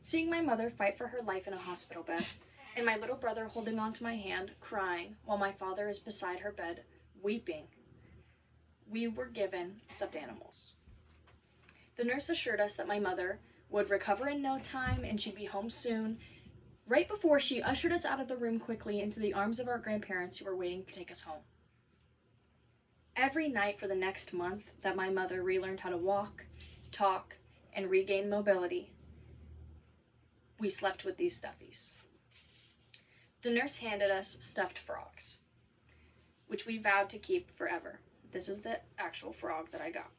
Seeing my mother fight for her life in a hospital bed, and my little brother holding onto my hand, crying, while my father is beside her bed, weeping, we were given stuffed animals. The nurse assured us that my mother would recover in no time and she'd be home soon, right before she ushered us out of the room quickly into the arms of our grandparents who were waiting to take us home. Every night for the next month that my mother relearned how to walk, talk, and regain mobility, we slept with these stuffies. The nurse handed us stuffed frogs, which we vowed to keep forever. This is the actual frog that I got.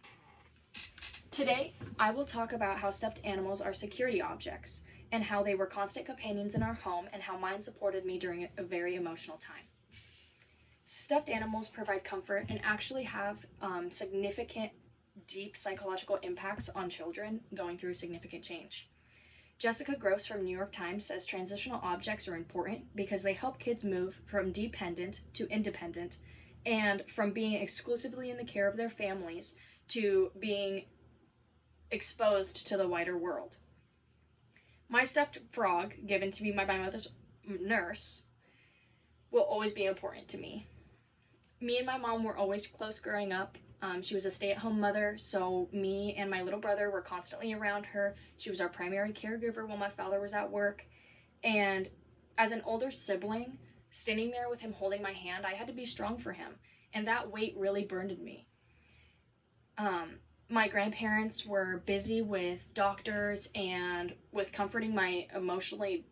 Today, I will talk about how stuffed animals are security objects and how they were constant companions in our home and how mine supported me during a very emotional time. Stuffed animals provide comfort and actually have significant, deep psychological impacts on children going through significant change. Jessica Gross from New York Times says transitional objects are important because they help kids move from dependent to independent and from being exclusively in the care of their families to being exposed to the wider world. My stuffed frog, given to me by my mother's nurse, will always be important to me. Me and my mom were always close growing up. She was a stay-at-home mother, so me and my little brother were constantly around her. She was our primary caregiver while my father was at work. And as an older sibling, standing there with him holding my hand, I had to be strong for him. And that weight really burdened me. My grandparents were busy with doctors and with comforting my emotionally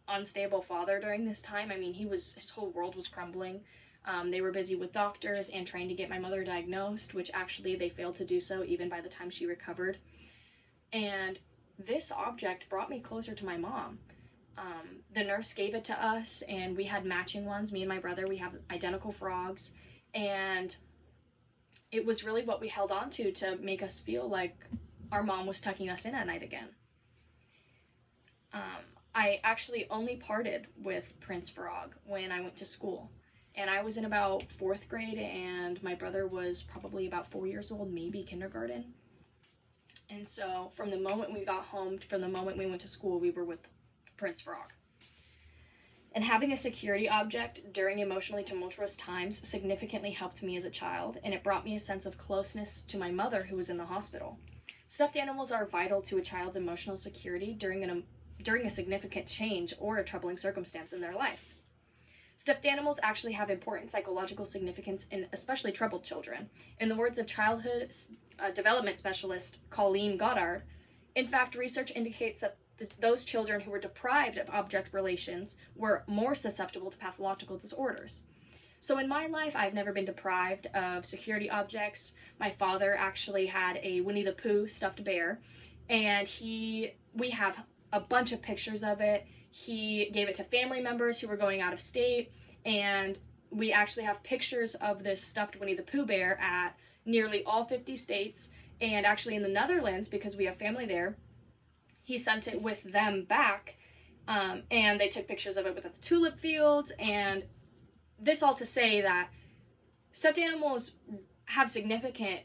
unstable father during this time. I mean, his whole world was crumbling. They were busy with doctors and trying to get my mother diagnosed, which actually they failed to do so even by the time she recovered. And this object brought me closer to my mom. The nurse gave it to us, and we had matching ones. Me and my brother, we have identical frogs, and it was really what we held on to make us feel like our mom was tucking us in at night again. I actually only parted with Prince Frog when I went to school. And I was in about 4th grade, and my brother was probably about 4 years old, maybe kindergarten. And so from the moment we got home, from the moment we went to school, we were with Prince Frog. And having a security object during emotionally tumultuous times significantly helped me as a child, and it brought me a sense of closeness to my mother who was in the hospital. Stuffed animals are vital to a child's emotional security during a significant change or a troubling circumstance in their life. Stuffed animals actually have important psychological significance in especially troubled children. In the words of childhood development specialist Colleen Goddard, in fact, research indicates that those children who were deprived of object relations were more susceptible to pathological disorders. So in my life, I've never been deprived of security objects. My father actually had a Winnie the Pooh stuffed bear, and we have a bunch of pictures of it. He gave it to family members who were going out of state, and we actually have pictures of this stuffed Winnie the Pooh bear at nearly all 50 states, and actually in the Netherlands, because we have family there, he sent it with them back, and they took pictures of it with the tulip fields, and this all to say that stuffed animals have significant,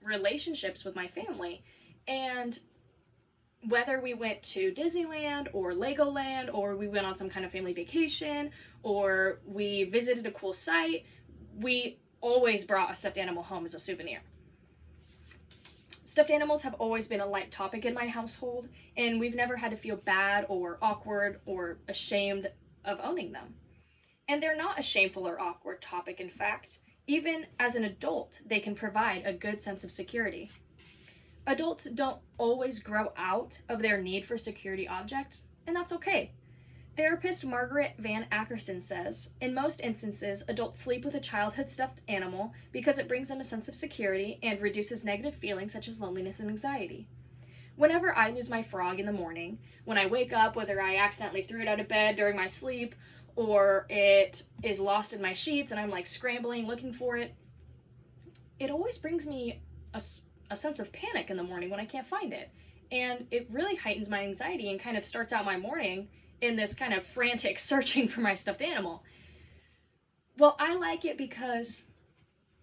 relationships with my family, and whether we went to Disneyland or Legoland, or we went on some kind of family vacation, or we visited a cool site, we always brought a stuffed animal home as a souvenir. Stuffed animals have always been a light topic in my household, and we've never had to feel bad or awkward or ashamed of owning them. And they're not a shameful or awkward topic, in fact. Even as an adult, they can provide a good sense of security. Adults don't always grow out of their need for security objects, and that's okay. Therapist Margaret Van Ackerson says, in most instances, adults sleep with a childhood stuffed animal because it brings them a sense of security and reduces negative feelings such as loneliness and anxiety. Whenever I lose my frog in the morning, when I wake up, whether I accidentally threw it out of bed during my sleep, or it is lost in my sheets and I'm like scrambling looking for it, it always brings me a sense of panic in the morning when I can't find it. And it really heightens my anxiety and kind of starts out my morning in this kind of frantic searching for my stuffed animal. Well, I like it because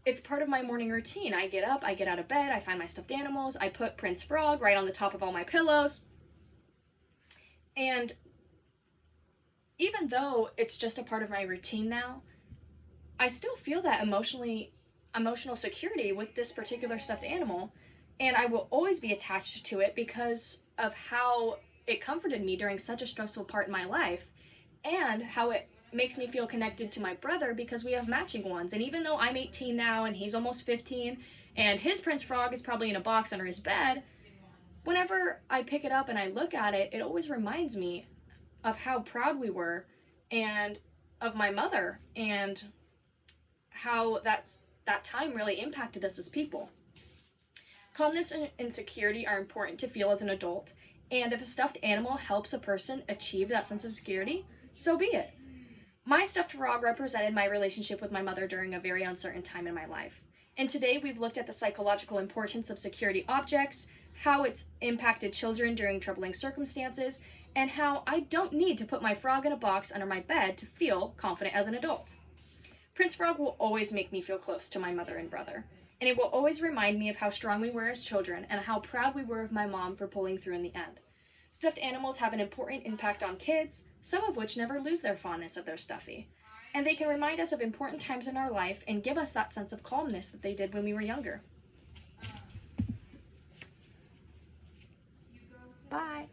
it's part of my morning routine. I get up, I get out of bed, I find my stuffed animals, I put Prince Frog right on the top of all my pillows. And even though it's just a part of my routine now, I still feel that emotional security with this particular stuffed animal, and I will always be attached to it because of how it comforted me during such a stressful part in my life, and how it makes me feel connected to my brother because we have matching ones. And even though I'm 18 now and he's almost 15 and his Prince Frog is probably in a box under his bed, whenever I pick it up and I look at it, it always reminds me of how proud we were and of my mother and how that time really impacted us as people. Calmness and security are important to feel as an adult, and if a stuffed animal helps a person achieve that sense of security, so be it. My stuffed frog represented my relationship with my mother during a very uncertain time in my life. And today we've looked at the psychological importance of security objects, how it's impacted children during troubling circumstances, and how I don't need to put my frog in a box under my bed to feel confident as an adult. Prince Frog will always make me feel close to my mother and brother, and it will always remind me of how strong we were as children and how proud we were of my mom for pulling through in the end. Stuffed animals have an important impact on kids, some of which never lose their fondness of their stuffy, and they can remind us of important times in our life and give us that sense of calmness that they did when we were younger. Bye!